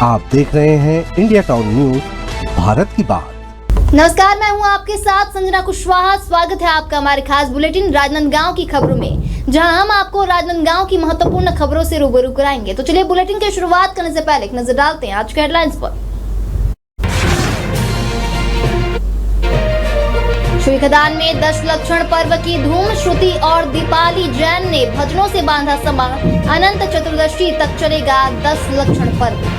आप देख रहे हैं इंडिया टाउन न्यूज, भारत की बात। नमस्कार, मैं हूं आपके साथ संजना कुशवाहा। स्वागत है आपका हमारे खास बुलेटिन राजनांदगांव की खबरों में, जहां हम आपको राजनांदगांव की महत्वपूर्ण खबरों से रूबरू कराएंगे। तो चलिए बुलेटिन की शुरुआत करने से पहले एक नजर डालते हैं आज के हेडलाइंस पर। श्रीखदान में 10 लक्षण पर्व की धूम। श्रुति और दीपाली जैन ने भजनों से बांधा समा। अनंत चतुर्दशी तक चलेगा 10 लक्षण पर्व।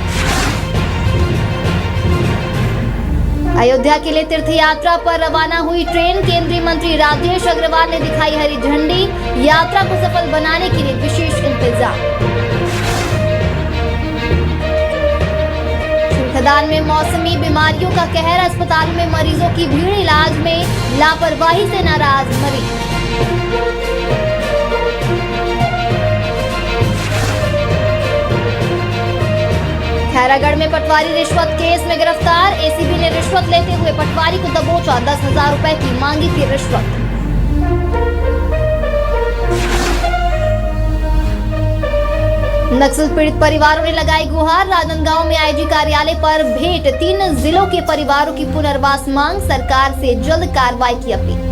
अयोध्या के लिए तीर्थ यात्रा पर रवाना हुई ट्रेन। केंद्रीय मंत्री राजेश अग्रवाल ने दिखाई हरी झंडी। यात्रा को सफल बनाने के लिए विशेष इंतजाम। श्रीखदान में मौसमी बीमारियों का कहर। अस्पताल में मरीजों की भीड़। इलाज में लापरवाही से नाराज मरीज। खैरागढ़ में पटवारी रिश्वत केस में गिरफ्तार। एसीबी ने रिश्वत लेते हुए पटवारी को दबोचा। 10,000 रुपए की मांगी थी रिश्वत। नक्सल पीड़ित परिवारों ने लगाई गुहार। राजनांदगांव में आईजी कार्यालय पर भेंट। 3 जिलों के परिवारों की पुनर्वास मांग। सरकार से जल्द कार्रवाई की अपील।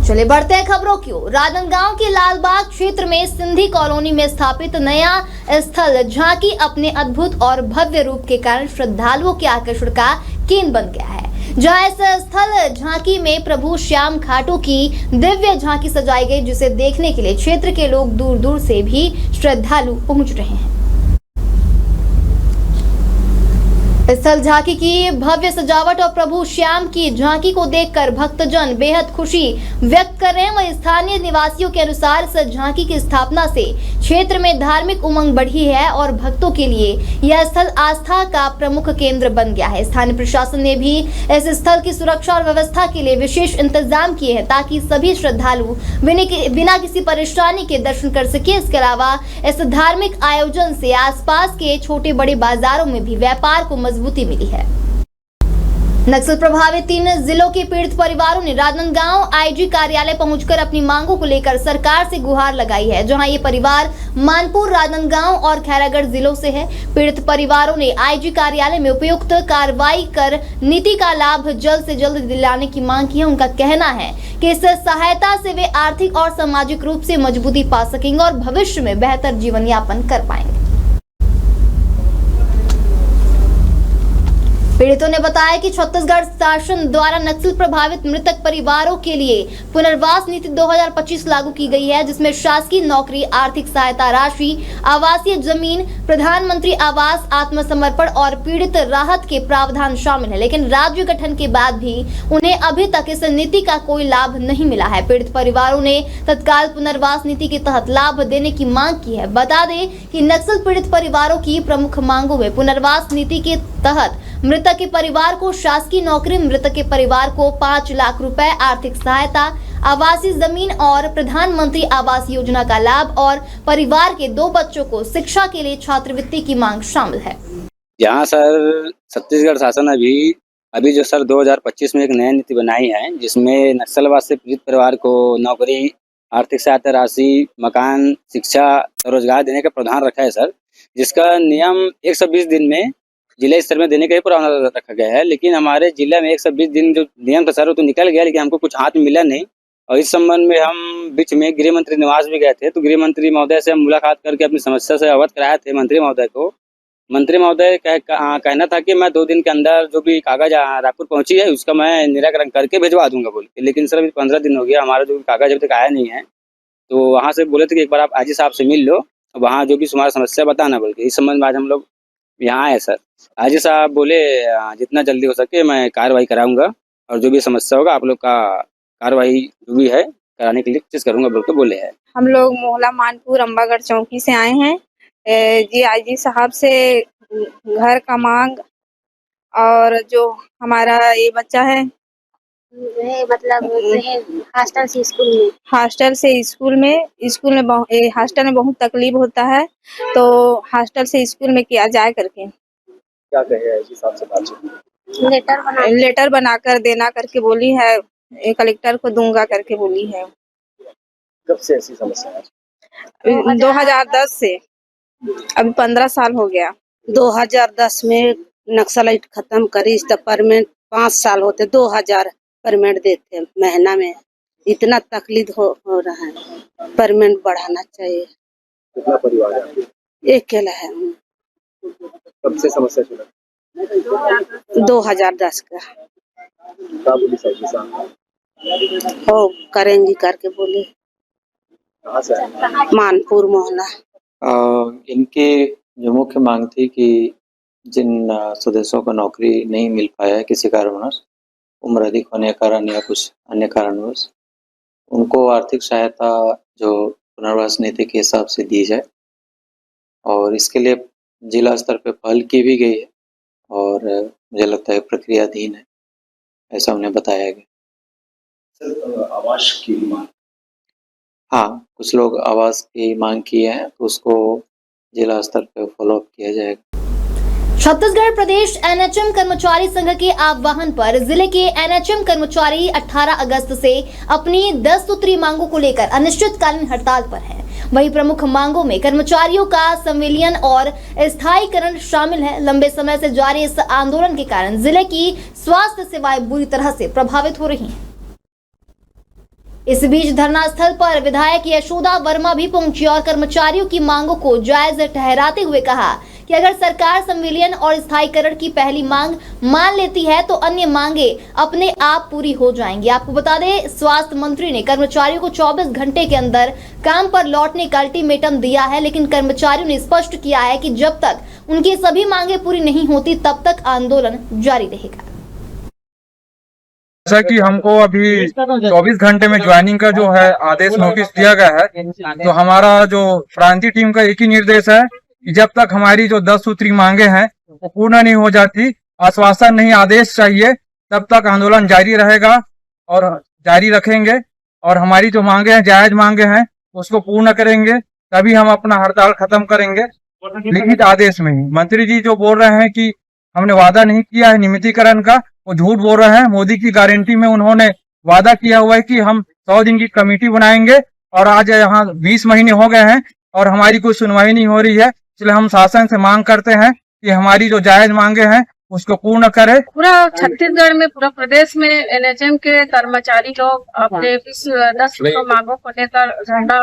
चलिए बढ़ते हैं खबरों की ओर। राजनांदगांव के लालबाग क्षेत्र में सिंधी कॉलोनी में स्थापित नया स्थल झांकी अपने अद्भुत और भव्य रूप के कारण श्रद्धालुओं के आकर्षण का केंद्र बन गया है। जहां इस स्थल झांकी में प्रभु श्याम खाटू की दिव्य झांकी सजाई गई, जिसे देखने के लिए क्षेत्र के लोग दूर दूर से भी श्रद्धालु पहुंच रहे हैं। स्थल झांकी की भव्य सजावट और प्रभु श्याम की झांकी को देखकर भक्तजन बेहद खुशी व्यक्त कर रहे हैं। वहीं स्थानीय निवासियों के अनुसार इस झांकी की स्थापना से क्षेत्र में धार्मिक उमंग बढ़ी है और भक्तों के लिए यह स्थल आस्था का प्रमुख केंद्र बन गया है। स्थानीय प्रशासन ने भी इस स्थल की सुरक्षा और व्यवस्था के लिए विशेष इंतजाम किए हैं, ताकि सभी श्रद्धालु बिना किसी परेशानी के दर्शन कर सके। इसके अलावा इस धार्मिक आयोजन से आसपास के छोटे बड़े बाजारों में भी व्यापार को मजबूती मिली है। नक्सल प्रभावित 3 जिलों के पीड़ित परिवारों ने राजनांदगांव आईजी कार्यालय पहुंचकर अपनी मांगों को लेकर सरकार से गुहार लगाई है। जहां ये परिवार मानपुर, राजनांदगांव और खैरागढ़ जिलों से है। पीड़ित परिवारों ने आईजी कार्यालय में उपयुक्त कार्रवाई कर नीति का लाभ जल्द से जल्द दिलाने की मांग की है। उनका कहना है कि इस सहायता से वे आर्थिक और सामाजिक रूप से मजबूती पा सकेंगे और भविष्य में बेहतर जीवन यापन कर पाएंगे। पीड़ितों ने बताया कि छत्तीसगढ़ शासन द्वारा नक्सल प्रभावित मृतक परिवारों के लिए पुनर्वास नीति 2025 लागू की गई है, जिसमें शासकीय नौकरी, आर्थिक सहायता राशि, आवासीय जमीन, प्रधानमंत्री आवास, आत्मसमर्पण और पीड़ित राहत के प्रावधान शामिल है। लेकिन राज्य गठन के बाद भी उन्हें अभी तक इस नीति का कोई लाभ नहीं मिला है। पीड़ित परिवारों ने तत्काल पुनर्वास नीति के तहत लाभ देने की मांग की है। बता दें कि नक्सल पीड़ित परिवारों की प्रमुख मांगों में पुनर्वास नीति के तहत मृतक के परिवार को शासकीय नौकरी, मृतक के परिवार को 5 लाख रुपए आर्थिक सहायता, आवासीय जमीन और प्रधानमंत्री आवास योजना का लाभ और परिवार के 2 बच्चों को शिक्षा के लिए छात्रवृत्ति की मांग शामिल है। यहाँ सर छत्तीसगढ़ शासन अभी जो सर 2025 में एक नई नीति बनाई है, जिसमें नक्सलवाद से पीड़ित परिवार को नौकरी, आर्थिक सहायता राशि, मकान, शिक्षा, रोजगार देने का प्रावधान रखा है सर, जिसका नियम 120 दिन में जिला स्तर में देने का ही प्रावधान रखा गया है। लेकिन हमारे जिला में 120 दिन जो नियम था सर वो तो निकल गया, लेकिन हमको कुछ हाथ में मिला नहीं। और इस संबंध में हम बीच में गृह मंत्री निवास भी गए थे, तो गृह मंत्री महोदय से हम मुलाकात करके अपनी समस्या से अवगत कराए थे मंत्री महोदय को। मंत्री महोदय कहना था कि मैं 2 दिन के अंदर जो भी कागज रायपुर पहुंची है उसका मैं निराकरण करके भिजवा दूंगा बोल के। लेकिन सर अभी 15 दिन हो गया, हमारा जो कागज अभी तक आया नहीं है। तो वहाँ से बोले थे कि एक बार आप आईजी साहब से मिल लो, वहाँ जो भी तुम्हारा समस्या बताना बोल के। इस संबंध में आज हम लोग यहाँ आए सर। आईजी साहब बोले जितना जल्दी हो सके मैं कार्रवाई कराऊंगा और जो भी समस्या होगा आप लोग का कार्रवाई जो भी है कराने के लिए कोशिश करूंगा बोल के बोले हैं। हम लोग मोहला मानपुर अम्बागढ़ चौकी से आए हैं जी आईजी साहब से घर का मांग और जो हमारा ये बच्चा है मतलब हॉस्टल से स्कूल में हॉस्टल में बहुत तकलीफ होता है, तो हॉस्टल से स्कूल में किया जाए करके क्या कहे इस हिसाब से बातचीत? लेटर बनाकर देना करके बोली है, कलेक्टर को दूंगा करके बोली है। कब से ऐसी समस्या है? 2010 से अभी 15 साल हो गया। 2010 में नक्सलाइट खत्म करी, इस तक परमानेंट 5 साल होते, 2000 परमानेंट देते महीना में। इतना तकलीफ हो रहा है, परमानेंट बढ़ाना चाहिए। कितना परिवार है आपके? एक अकेला है। कब से समस्या शुरू? 2010 का। क्या बोली सर किसान? हो करेंगी करके बोले। कहाँ से आए? मानपुर मोहना। इनकी जो मुख्य मांग थी कि जिन सदस्यों को नौकरी नहीं मिल पाया है किसी कारणवश, उम्र अधिक होने के कारण या कुछ अन्य कारणवश, उनको आर्थिक सहायता जो पुनर्वास नीति के हिसाब से दी जाए, और इसके लिए जिला स्तर पे पहल की भी गई है और मुझे लगता है प्रक्रियाधीन है, ऐसा उन्हें बताया गया। सर आवास की मांग? हाँ, कुछ लोग आवास की मांग की है तो उसको जिला स्तर पे फॉलो अप किया जाएगा। छत्तीसगढ़ प्रदेश एनएचएम कर्मचारी संघ के आह्वान पर जिले के एनएचएम कर्मचारी 18 अगस्त से अपनी 10 सूत्री मांगों को लेकर अनिश्चितकालीन हड़ताल पर है। वहीं प्रमुख मांगों में कर्मचारियों का संविलियन और स्थायीकरण शामिल है। लंबे समय से जारी इस आंदोलन के कारण जिले की स्वास्थ्य सेवाएं बुरी तरह से प्रभावित हो रही हैं। इस बीच धरना स्थल पर विधायक यशोदा वर्मा भी पहुंची और कर्मचारियों की मांगों को जायज ठहराते हुए कहा कि अगर सरकार संविलियन और स्थायीकरण की पहली मांग मान लेती है तो अन्य मांगे अपने आप पूरी हो जाएंगी। आपको बता दें, स्वास्थ्य मंत्री ने कर्मचारियों को 24 घंटे के अंदर काम पर लौटने का अल्टीमेटम दिया है, लेकिन कर्मचारियों ने स्पष्ट किया है कि जब तक उनकी सभी मांगे पूरी नहीं होती तब तक आंदोलन जारी रहेगा। जैसा कि हमको अभी 24 घंटे में ज्वाइनिंग का जो है आदेश नोटिस दिया गया है, तो हमारा जो क्रांति टीम का एक ही निर्देश है कि जब तक हमारी जो 10 सूत्री मांगे हैं वो पूर्ण नहीं हो जाती, आश्वासन नहीं आदेश चाहिए, तब तक आंदोलन जारी रहेगा और जारी रखेंगे। और हमारी जो मांगे हैं, जायज मांगे हैं, उसको पूर्ण करेंगे, तभी हम अपना हड़ताल खत्म करेंगे लिखित आदेश में ही। मंत्री जी जो बोल रहे हैं कि हमने वादा नहीं किया है नियमितीकरण का, वो झूठ बोल रहे हैं। मोदी की गारंटी में उन्होंने वादा किया हुआ है कि हम 100 दिन की कमेटी बनाएंगे, और आज यहाँ 20 महीने हो गए हैं और हमारी कोई सुनवाई नहीं हो रही है। इसलिए हम शासन से मांग करते हैं कि हमारी जो जायज मांगे हैं उसको पूर्ण करे। पूरा छत्तीसगढ़ में, पूरा प्रदेश में एनएचएम के कर्मचारी लोग अपने 10 मांगों को लेकर धरना,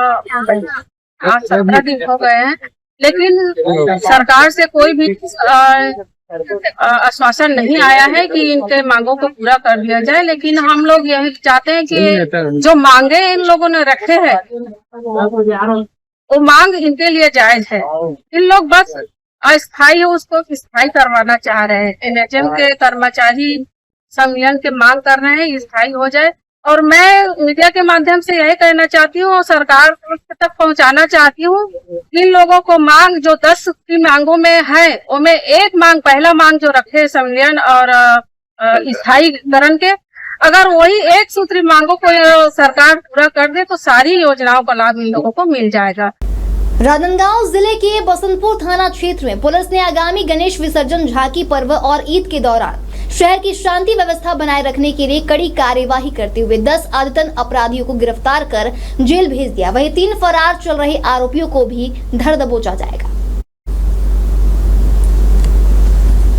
आज 17 दिन हो गए हैं, लेकिन सरकार से कोई भी आश्वासन नहीं आया है कि इनके मांगों को पूरा कर दिया जाए। लेकिन हम लोग यही चाहते हैं कि जो मांगे इन लोगों ने रखे हैं वो मांग इनके लिए जायज है। इन लोग बस अस्थायी है उसको स्थायी करवाना चाह रहे हैं। एनएचएम के कर्मचारी संविलियन के मांग कर रहे हैं, स्थायी हो जाए। और मैं मीडिया के माध्यम से यही कहना चाहती हूँ और सरकार तक पहुँचाना चाहती हूँ, इन लोगों को मांग जो 10 की मांगों में है, उनमें एक मांग, पहला मांग जो रखे संविलियन और स्थायीकरण के, अगर वही एक सूत्री मांगों को सरकार पूरा कर दे तो सारी योजनाओं का लाभ इन लोगों को मिल जाएगा। राजनांदगांव जिले के बसंतपुर थाना क्षेत्र में पुलिस ने आगामी गणेश विसर्जन, झांकी पर्व और ईद के दौरान शहर की शांति व्यवस्था बनाए रखने के लिए कड़ी कार्यवाही करते हुए 10 आदतन अपराधियों को गिरफ्तार कर जेल भेज दिया। वहीं 3 फरार चल रहे आरोपियों को भी धर दबोचा जाएगा।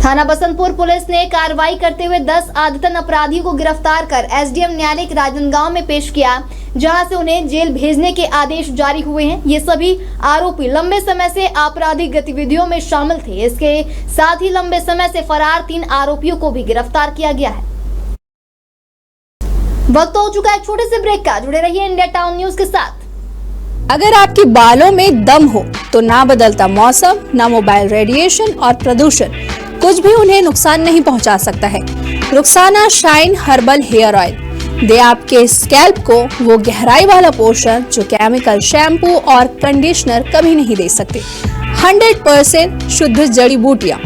थाना बसंतपुर पुलिस ने कार्रवाई करते हुए 10 आदतन अपराधियों को गिरफ्तार कर एसडीएम न्यायालय राजनांदगांव में पेश किया, जहां से उन्हें जेल भेजने के आदेश जारी हुए हैं। ये सभी आरोपी लंबे समय से आपराधिक गतिविधियों में शामिल थे। इसके साथ ही लंबे समय से फरार 3 आरोपियों को भी गिरफ्तार किया गया है। वक्त हो चुका है छोटे से ब्रेक का। जुड़े रहिए इंडिया टाउन न्यूज के साथ। अगर आपके बालों में दम हो तो ना बदलता मौसम, ना मोबाइल रेडिएशन और प्रदूषण कुछ भी उन्हें नुकसान नहीं पहुंचा सकता है। Rukhsana shine herbal hair oil दे आपके स्कैल्प को वो गहराई वाला पोषण जो केमिकल शैम्पू और कंडीशनर कभी नहीं दे सकते। 100% शुद्ध जड़ी बूटियां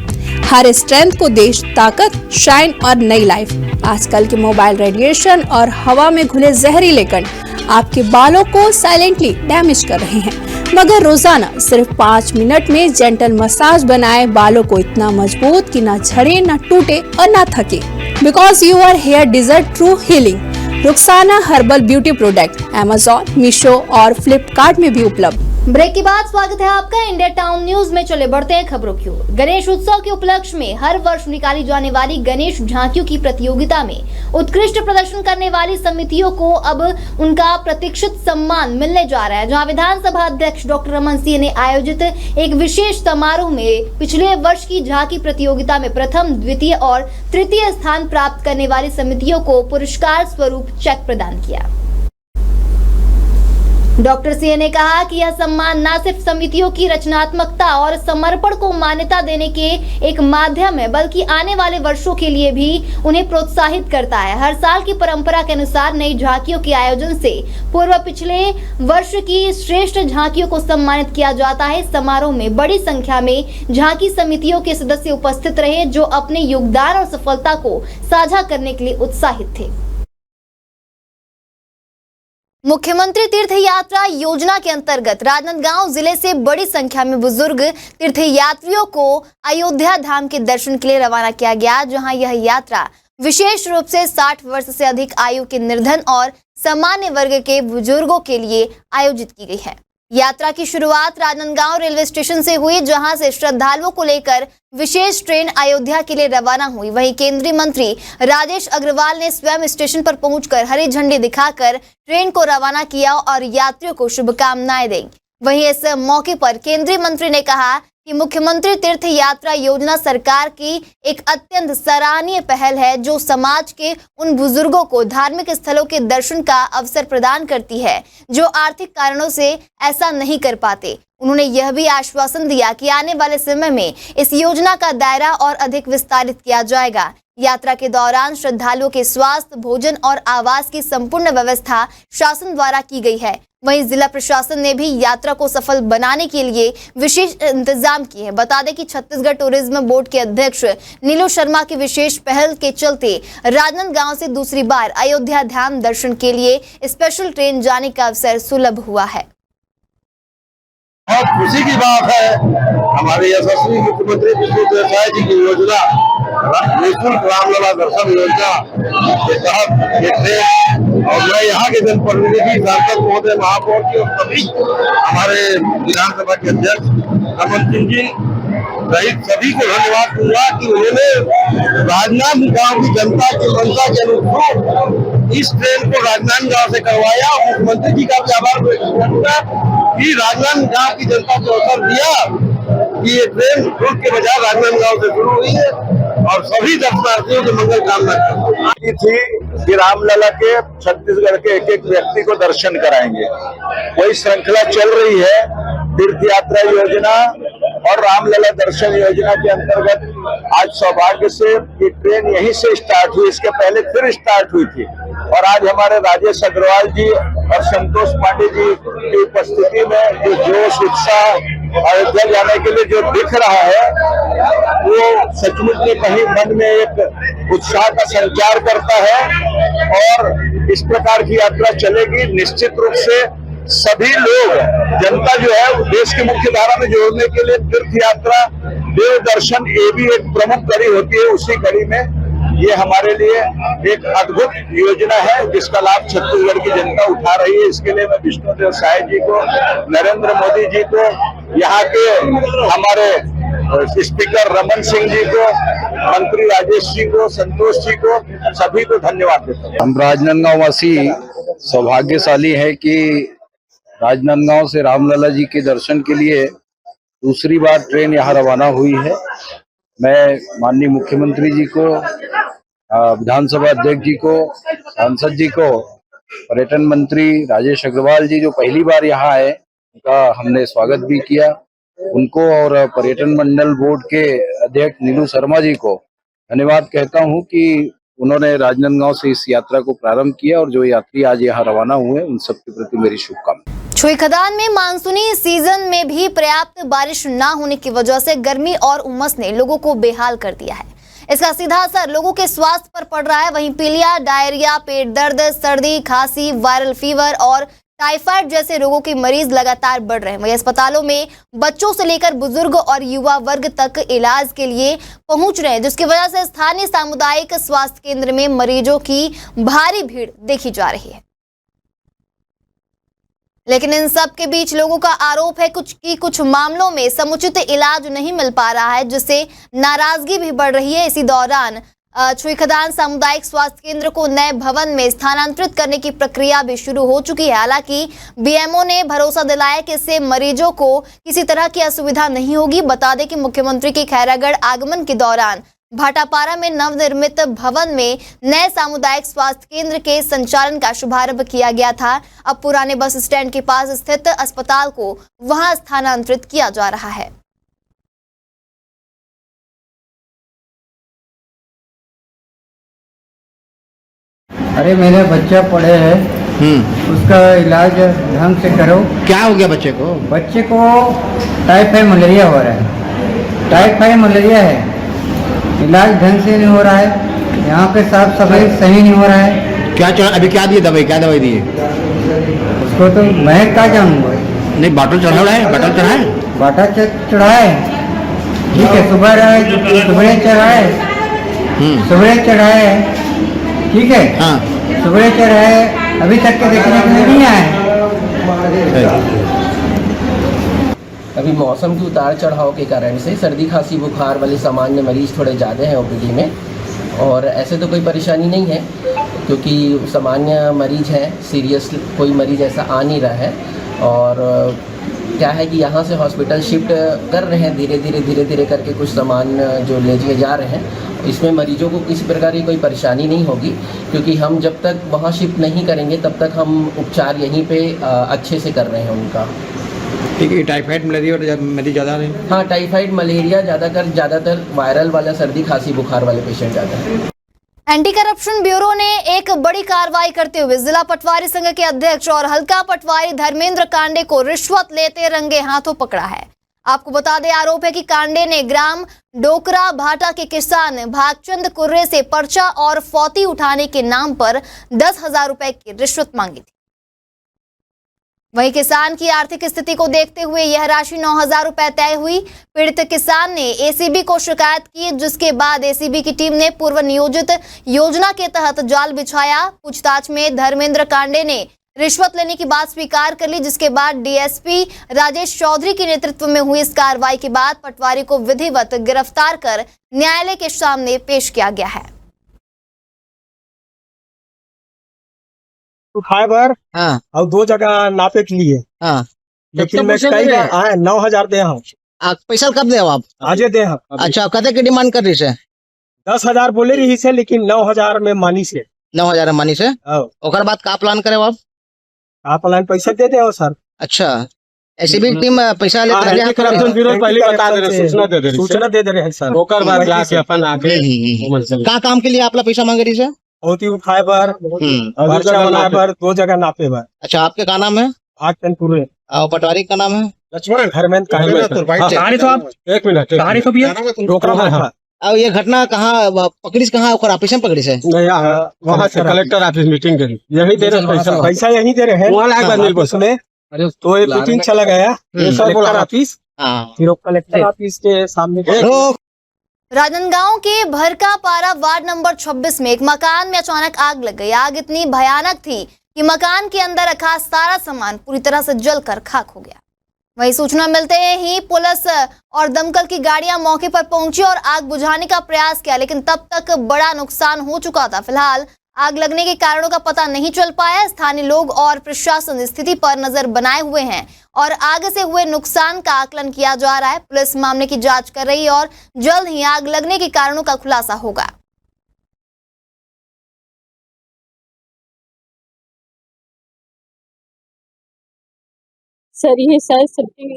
हर स्ट्रेंथ को दे ताकत, शाइन और नई लाइफ। आजकल के मोबाइल रेडिएशन और हवा में घुले जहरीले कण आपके बालों को साइलेंटली डैमेज कर रहे हैं, मगर रोजाना सिर्फ 5 मिनट में जेंटल मसाज बनाए बालों को इतना मजबूत कि ना झड़े, ना टूटे और ना थके। Because you are hair deserve true healing. Rukhsana herbal beauty product Amazon, Meesho और फ्लिपकार्ट में भी उपलब्ध। ब्रेक के बाद स्वागत है आपका इंडिया टाउन न्यूज में। चले बढ़ते हैं खबरों की ओर। गणेश उत्सव के उपलक्ष्य में हर वर्ष निकाली जाने वाली गणेश झांकियों की प्रतियोगिता में उत्कृष्ट प्रदर्शन करने वाली समितियों को अब उनका प्रतीक्षित सम्मान मिलने जा रहा है। जहां विधानसभा अध्यक्ष डॉक्टर रमन सिंह ने आयोजित एक विशेष समारोह में पिछले वर्ष की झांकी प्रतियोगिता में प्रथम, द्वितीय और तृतीय स्थान प्राप्त करने वाली समितियों को पुरस्कार स्वरूप चेक प्रदान किया। डॉक्टर सिंह ने कहा कि यह सम्मान न सिर्फ समितियों की रचनात्मकता और समर्पण को मान्यता देने के एक माध्यम है, बल्कि आने वाले वर्षों के लिए भी उन्हें प्रोत्साहित करता है। हर साल की परंपरा के अनुसार नई झांकियों के आयोजन से पूर्व पिछले वर्ष की श्रेष्ठ झांकियों को सम्मानित किया जाता है। समारोह में बड़ी संख्या में झांकी समितियों के सदस्य उपस्थित रहे, जो अपने योगदान और सफलता को साझा करने के लिए उत्साहित थे। मुख्यमंत्री तीर्थ यात्रा योजना के अंतर्गत राजनांदगांव जिले से बड़ी संख्या में बुजुर्ग तीर्थ यात्रियों को अयोध्या धाम के दर्शन के लिए रवाना किया गया, जहां यह यात्रा विशेष रूप से 60 वर्ष से अधिक आयु के निर्धन और सामान्य वर्ग के बुजुर्गों के लिए आयोजित की गई है। यात्रा की शुरुआत राजनांदगांव रेलवे स्टेशन से हुई, जहां से श्रद्धालुओं को लेकर विशेष ट्रेन अयोध्या के लिए रवाना हुई। वहीं केंद्रीय मंत्री राजेश अग्रवाल ने स्वयं स्टेशन पर पहुंचकर हरी झंडी दिखाकर ट्रेन को रवाना किया और यात्रियों को शुभकामनाएं दी। वहीं इस मौके पर केंद्रीय मंत्री ने कहा कि मुख्यमंत्री तीर्थ यात्रा योजना सरकार की एक अत्यंत सराहनीय पहल है, जो समाज के उन बुजुर्गों को धार्मिक स्थलों के दर्शन का अवसर प्रदान करती है जो आर्थिक कारणों से ऐसा नहीं कर पाते। उन्होंने यह भी आश्वासन दिया कि आने वाले समय में इस योजना का दायरा और अधिक विस्तारित किया जाएगा। यात्रा के दौरान श्रद्धालुओं के स्वास्थ्य, भोजन और आवास की संपूर्ण व्यवस्था शासन द्वारा की गई है। वहीं जिला प्रशासन ने भी यात्रा को सफल बनाने के लिए विशेष इंतजाम किए हैं। बता दें कि छत्तीसगढ़ टूरिज्म बोर्ड के अध्यक्ष नीलू शर्मा की विशेष पहल के चलते राजनांदगांव से दूसरी बार अयोध्या धाम दर्शन के लिए स्पेशल ट्रेन जाने का अवसर सुलभ हुआ है। बहुत खुशी की बात है, हमारे यशस्वी मुख्यमंत्री विष्णुदेव जी की योजना निःशुल्क रामलला दर्शन योजना के तहत ये ट्रेन, और मैं यहाँ के जनप्रतिनिधि सांसद महोदय महापौर की और सभी हमारे विधानसभा के अध्यक्ष रमन सिंह जी सहित सभी को धन्यवाद दूंगा कि उन्होंने राजनांदगांव की जनता की मंशा के अनुरूप इस ट्रेन को राजनांदगांव से करवाया। मुख्यमंत्री जी का भी आभार व्यक्त करूंगा कि राजनांदगांव की जनता को अवसर दिया कि ये ट्रेन दुर्ग के बजाय राजनांदगांव से शुरू हुई है और सभी दर्शनार्थियों की मंगल कामना की थी कि रामलला के छत्तीसगढ़ के एक एक व्यक्ति को दर्शन कराएंगे। वही श्रृंखला चल रही है। तीर्थ यात्रा योजना और रामलला दर्शन योजना के अंतर्गत आज सौभाग्य से ये ट्रेन यहीं से स्टार्ट हुई, इसके पहले फिर स्टार्ट हुई थी और आज हमारे राजेश अग्रवाल जी और संतोष पांडे जी की उपस्थिति में जो जोश, उत्साह अयोध्या जाने के लिए जो दिख रहा है वो सचमुच में कहीं मन में एक उत्साह का संचार करता है और इस प्रकार की यात्रा चलेगी। निश्चित रूप से सभी लोग, जनता जो है देश की मुख्य धारा में जोड़ने के लिए तीर्थ यात्रा, देव दर्शन, ये भी एक प्रमुख कड़ी होती है। उसी कड़ी में ये हमारे लिए एक अद्भुत योजना है जिसका लाभ छत्तीसगढ़ की जनता उठा रही है। इसके लिए मैं विष्णुदेव साय जी को, नरेंद्र मोदी जी को, यहाँ के हमारे स्पीकर रमन सिंह जी को, मंत्री राजेश जी को, संतोष जी को, सभी को धन्यवाद देता हूँ। हम राजनांदगांव वासी सौभाग्यशाली है कि राजनांदगांव से रामलला जी के दर्शन के लिए दूसरी बार ट्रेन यहाँ रवाना हुई है। मैं माननीय मुख्यमंत्री जी को, विधानसभा अध्यक्ष जी को, सांसद जी को, पर्यटन मंत्री राजेश अग्रवाल जी जो पहली बार यहाँ आए उनका हमने स्वागत भी किया, उनको और पर्यटन मंडल बोर्ड के अध्यक्ष नीलू शर्मा जी को धन्यवाद कहता हूँ कि उन्होंने राजनांदगांव से इस यात्रा को प्रारंभ किया और जो यात्री आज यहाँ रवाना हुए उन सबके प्रति मेरी शुभकामनाएं। छुई खदान में मानसूनी सीजन में भी पर्याप्त बारिश न होने की वजह से गर्मी और उमस ने लोगों को बेहाल कर दिया है। इसका सीधा असर लोगों के स्वास्थ्य पर पड़ रहा है। वहीं पीलिया, डायरिया, पेट दर्द, सर्दी, खांसी, वायरल फीवर और टाइफाइड जैसे रोगों के मरीज लगातार बढ़ रहे हैं। वहीं अस्पतालों में बच्चों से लेकर बुजुर्ग और युवा वर्ग तक इलाज के लिए पहुंच रहे हैं, जिसकी वजह से स्थानीय सामुदायिक स्वास्थ्य केंद्र में मरीजों की भारी भीड़ देखी जा रही है। लेकिन इन सब के बीच लोगों का आरोप है कुछ मामलों में समुचित इलाज नहीं मिल पा रहा है, जिससे नाराजगी भी बढ़ रही है। इसी दौरान छुईखदान सामुदायिक स्वास्थ्य केंद्र को नए भवन में स्थानांतरित करने की प्रक्रिया भी शुरू हो चुकी है। हालांकि बीएमओ ने भरोसा दिलाया कि इससे मरीजों को किसी तरह की असुविधा नहीं होगी। बता दें कि मुख्यमंत्री के खैरागढ़ आगमन के दौरान भाटापारा में नवनिर्मित भवन में नए सामुदायिक स्वास्थ्य केंद्र के संचालन का शुभारंभ किया गया था। अब पुराने बस स्टैंड के पास स्थित अस्पताल को वहां स्थानांतरित किया जा रहा है। अरे मेरे बच्चा पड़े है, उसका इलाज ढंग से करो। क्या हो गया बच्चे को? बच्चे को टाइफाइड मलेरिया हो रहा है। टाइफाइड मलेरिया है, इलाज ढंग से नहीं हो रहा है। यहाँ पे साफ सफाई सही नहीं हो रहा है। क्या चढ़ा? अभी क्या दिए दवाई? क्या दवाई दिए उसको? तो मैं क्या जानूँगा। नहीं, बॉटल चढ़ा है? बॉटल चढ़ा है? बाटा चढ़ाए, ठीक है। सुबह चढ़ाए, सुबह चढ़ाए, ठीक है। हाँ, सुबह चढ़ाए, अभी तक के देखने के लिए नहीं आए। अभी मौसम के उतार चढ़ाव के कारण से सर्दी खांसी बुखार वाले सामान्य मरीज थोड़े ज़्यादा हैं ओपीडी में, और ऐसे तो कोई परेशानी नहीं है क्योंकि सामान्य मरीज हैं, सीरियस कोई मरीज ऐसा आ नहीं रहा है। और क्या है कि यहाँ से हॉस्पिटल शिफ्ट कर रहे हैं धीरे धीरे करके, कुछ सामान जो ले जा रहे हैं। इसमें मरीजों को किसी प्रकार की कोई परेशानी नहीं होगी क्योंकि हम जब तक वहाँ शिफ्ट नहीं करेंगे तब तक हम उपचार यहीं पे अच्छे से कर रहे हैं उनका। ठीक है। टाइफाइड मलेरिया मरीज ज़्यादा है? हाँ, टाइफाइड मलेरिया ज़्यादातर वायरल वाला सर्दी खांसी बुखार वाले पेशेंट ज़्यादा है। एंटी करप्शन ब्यूरो ने एक बड़ी कार्रवाई करते हुए जिला पटवारी संघ के अध्यक्ष और हल्का पटवारी धर्मेंद्र कांडे को रिश्वत लेते रंगे हाथों पकड़ा है। आपको बता दें, आरोप है कि कांडे ने ग्राम डोकरा भाटा के किसान भागचंद कुर्रे से पर्चा और फौती उठाने के नाम पर 10,000 रुपए की रिश्वत मांगी थी। वहीं किसान की आर्थिक स्थिति को देखते हुए यह राशि 9,000 रुपए तय हुई। पीड़ित किसान ने एसीबी को शिकायत की, जिसके बाद एसीबी की टीम ने पूर्व नियोजित योजना के तहत जाल बिछाया। पूछताछ में धर्मेंद्र कांडे ने रिश्वत लेने की बात स्वीकार कर ली, जिसके बाद डीएसपी राजेश चौधरी के नेतृत्व में हुई इस कार्रवाई के बाद पटवारी को विधिवत गिरफ्तार कर न्यायालय के सामने पेश किया गया है। फाइबर हाँ, और 2 जगह नापे के लिए हाँ, लेकिन मैं कई 9,000 दे हूँ। पैसा कब दे आप? आज दे। अच्छा, कते की डिमांड कर रही से? 10,000 बोले रही से, लेकिन 9,000 में मानी से। 9,000 में मानी से? ओकर बाद का प्लान करे आप? आप प्लान पैसा दे दे सर। अच्छा, एसीबी टीम पैसा ले पहले बता दे रहे, सूचना दे दे रहे हैं सर। ओकर बाद जाके अपन आगे का काम के लिए आप पैसा मांगे रही से? फाइबर और 2 जगह नापे बार। अच्छा, आपके का नाम है? पूरे। और पटवारी का नाम है लक्ष्मण धर्मेंद्र। कहानी तो आप 1 मिनट, कहानी तो भैया। अब ये घटना कहाँ पकड़ी? कहाँ ऑफिस में पकड़ी से? वहाँ से कलेक्टर ऑफिस मीटिंग करी, यही दे रहे पैसा यही दे रहे हैं। उसमें तो ये मीटिंग चला गया कलेक्टर ऑफिस, फिर कलेक्टर ऑफिस के सामने। राजनांदगांव के भरकापारा वार्ड नंबर 26 में एक मकान में अचानक आग लग गई। आग इतनी भयानक थी कि मकान के अंदर रखा सारा सामान पूरी तरह से जलकर खाक हो गया। वहीं सूचना मिलते ही पुलिस और दमकल की गाड़ियां मौके पर पहुंची और आग बुझाने का प्रयास किया, लेकिन तब तक बड़ा नुकसान हो चुका था। फिलहाल आग लगने के कारणों का पता नहीं चल पाया। स्थानीय लोग और प्रशासन स्थिति पर नजर बनाए हुए हैं और आग से हुए नुकसान का आकलन किया जा रहा है। पुलिस मामले की जांच कर रही है और जल्द ही आग लगने के कारणों का खुलासा होगा। सर ये शायद समथिंग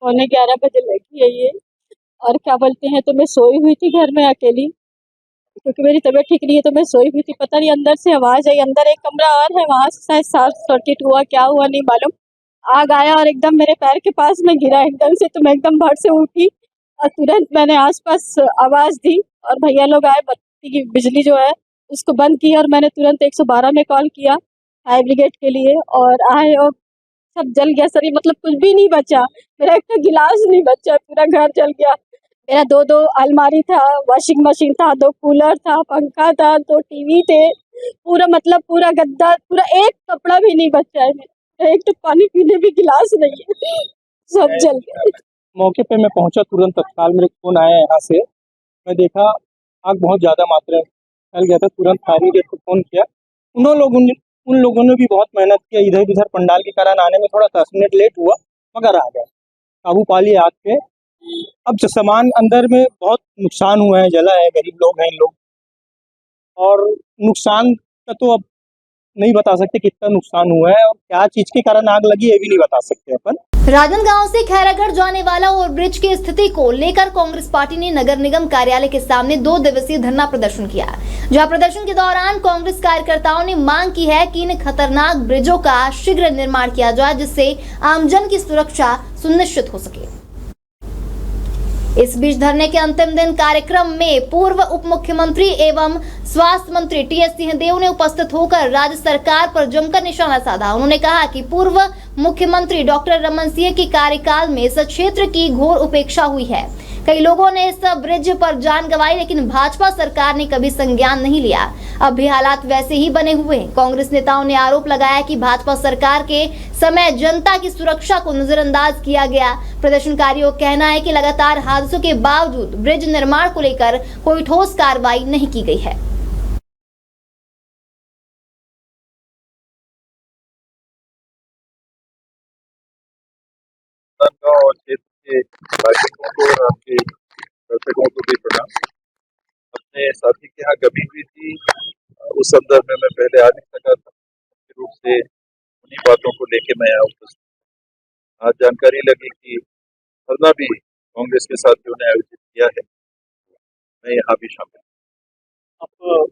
11:15 बजे लगी है ये, और क्या बोलते हैं, तो मैं सोई हुई थी घर में अकेली क्योंकि मेरी तबीयत ठीक नहीं है, तो मैं सोई हुई थी। पता नहीं अंदर से आवाज आई, अंदर एक कमरा और है, वहां से शायद शॉर्ट सर्किट हुआ, क्या हुआ नहीं मालूम। आग आया और एकदम मेरे पैर के पास में गिरा एकदम से, तो मैं एकदम भर से उठी और तुरंत मैंने आसपास आवाज दी और भैया लोग आए, बत्ती की बिजली जो है उसको बंद की और मैंने तुरंत 112 में कॉल किया फायर ब्रिगेड के लिए, और आए और सब जल गया सर। मतलब कुछ भी नहीं बचा, मेरा एक गिलास नहीं बचा, पूरा घर जल गया। मेरा 2 अलमारी था, वॉशिंग मशीन था, 2 कूलर था, पंखा था, 2 टीवी थे, पूरा मतलब पूरा गद्दा, पूरा एक कपड़ा भी नहीं बचा है। एक तो पानी पीने भी गिलास नहीं है, सब जल गए। मौके पे मैं पहुंचा, तुरंत तत्काल मेरे फोन आया यहाँ से, मैं देखा आग बहुत ज्यादा मात्रा में फैल गया था। तुरंत फायर ब्रिगेड को फोन किया, उन लोगों ने भी बहुत मेहनत किया। इधर उधर पंडाल के कारण आने में थोड़ा 10 मिनट लेट हुआ, मगर आ गया, काबू पा लिया आग पे। अब जो सामान अंदर में बहुत नुकसान हुआ है, जला है, गरीब लोग हैं इन लोग, और नुकसान का तो अब नहीं बता सकते कितना नुकसान हुआ है और क्या चीज के कारण आग लगी है भी नहीं बता सकते अपन। राजनांदगांव से खैरागढ़ जाने वाला ओवरब्रिज की स्थिति को लेकर कांग्रेस पार्टी ने नगर निगम कार्यालय के सामने 2 दिवसीय धरना प्रदर्शन किया, जहां प्रदर्शन के दौरान कांग्रेस कार्यकर्ताओं ने मांग की है कि इन खतरनाक ब्रिजों का शीघ्र निर्माण किया जाए, जिससे आमजन की सुरक्षा सुनिश्चित हो सके। इस बीच धरने के अंतिम दिन कार्यक्रम में पूर्व उप मुख्यमंत्री एवं स्वास्थ्य मंत्री टीएस सिंहदेव ने उपस्थित होकर राज्य सरकार पर जमकर निशाना साधा। उन्होंने कहा कि पूर्व मुख्यमंत्री डॉक्टर रमन सिंह के कार्यकाल में इस क्षेत्र की घोर उपेक्षा हुई है। कई लोगों ने इस ब्रिज पर जान गंवाई, लेकिन भाजपा सरकार ने कभी संज्ञान नहीं लिया। अब भी हालात वैसे ही बने हुए हैं। कांग्रेस नेताओं ने आरोप लगाया कि भाजपा सरकार के समय जनता की सुरक्षा को नजरअंदाज किया गया। प्रदर्शनकारियों का कहना है कि लगातार हादसों के बावजूद ब्रिज निर्माण को लेकर कोई ठोस कार्रवाई नहीं की गई है। और क्षेत्र के नागरिकों को और आपके दर्शकों को भी प्रणाम। अपने साथी के यहाँ कमी हुई थी, उस संदर्भ में मैं पहले आ नहीं सका था, मुख्य रूप से उन्हीं बातों को लेके मैं यहाँ उपस्थित। आज जानकारी लगी कि धरना भी कांग्रेस के साथियों ने आयोजित किया है, मैं यहाँ भी शामिल। अब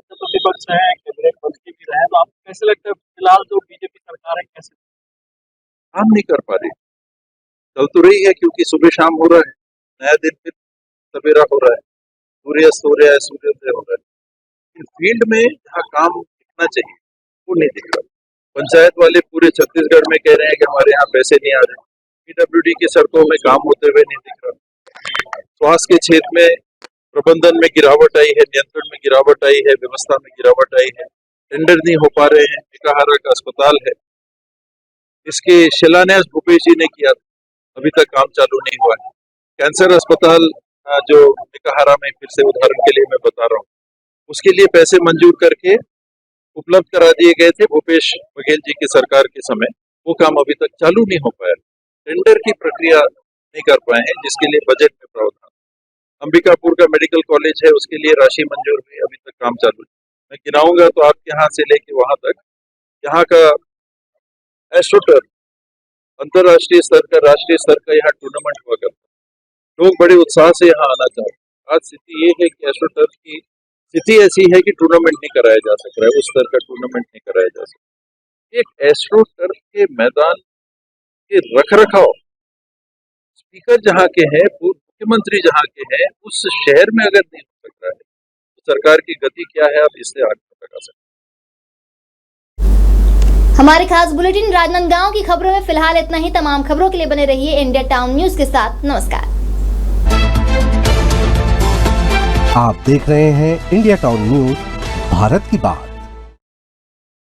प्रतिपक्ष है, कैबिनेट मंत्री भी रहे, तो आपको कैसे लगता है फिलहाल जो बीजेपी सरकार है कैसे काम नहीं कर पा रही? चल तो रही है क्योंकि सुबह शाम हो रहा है, नया दिन फिर सवेरा हो रहा है, सूर्यास्त हो रहा है, सूर्योदय हो रहा है। फील्ड में जहाँ काम दिखना चाहिए वो नहीं दिख रहा। पंचायत वाले पूरे छत्तीसगढ़ में कह रहे हैं कि हमारे यहाँ पैसे नहीं आ रहे। पीडब्ल्यूडी की सड़कों में काम होते हुए नहीं दिख रहा। स्वास्थ्य के क्षेत्र में प्रबंधन में गिरावट आई है, नियंत्रण में गिरावट आई है, व्यवस्था में गिरावट आई है, टेंडर नहीं हो पा रहे हैं। टिकाहारा का अस्पताल है, इसके शिलान्यास भूपेश जी ने किया, अभी तक काम चालू नहीं हुआ है। कैंसर अस्पताल जो टिकाहारा में, फिर से उदाहरण के लिए मैं बता रहा हूँ, उसके लिए पैसे मंजूर करके उपलब्ध करा दिए गए थे भूपेश बघेल जी की सरकार के समय, वो काम अभी तक चालू नहीं हो पाया। टेंडर की प्रक्रिया नहीं कर पाए हैं, जिसके लिए बजट में प्रावधान। अंबिकापुर का मेडिकल कॉलेज है, उसके लिए राशि मंजूर हुई, अभी तक काम चालू है। मैं गिनाऊंगा तो आपके यहाँ से लेके वहां तक, यहाँ का एस्ट्रोटर्फ अंतर्राष्ट्रीय स्तर का, राष्ट्रीय स्तर का यहाँ टूर्नामेंट हुआ करता है। लोग बड़े उत्साह से यहाँ आना चाहते हैं। आज स्थिति ये है कि एस्ट्रोटर्फ की स्थिति ऐसी है कि टूर्नामेंट नहीं कराया जा सक रहा है, उस स्तर का टूर्नामेंट नहीं कराया जा सकता। एक एस्ट्रोटर्फ के मैदान के रखरखाव स्पीकर जहाँ के हैं, मुख्यमंत्री जहाँ के हैं, उस शहर में अगर नहीं हो सक रहा है तो सरकार की गति क्या है, आप इससे आगे लगा सकते हैं। हमारे खास बुलेटिन राजनांदगांव की खबरों में फिलहाल इतना ही। तमाम खबरों के लिए बने रहिए इंडिया टाउन न्यूज के साथ। नमस्कार। आप देख रहे हैं इंडिया टाउन न्यूज, भारत की बात।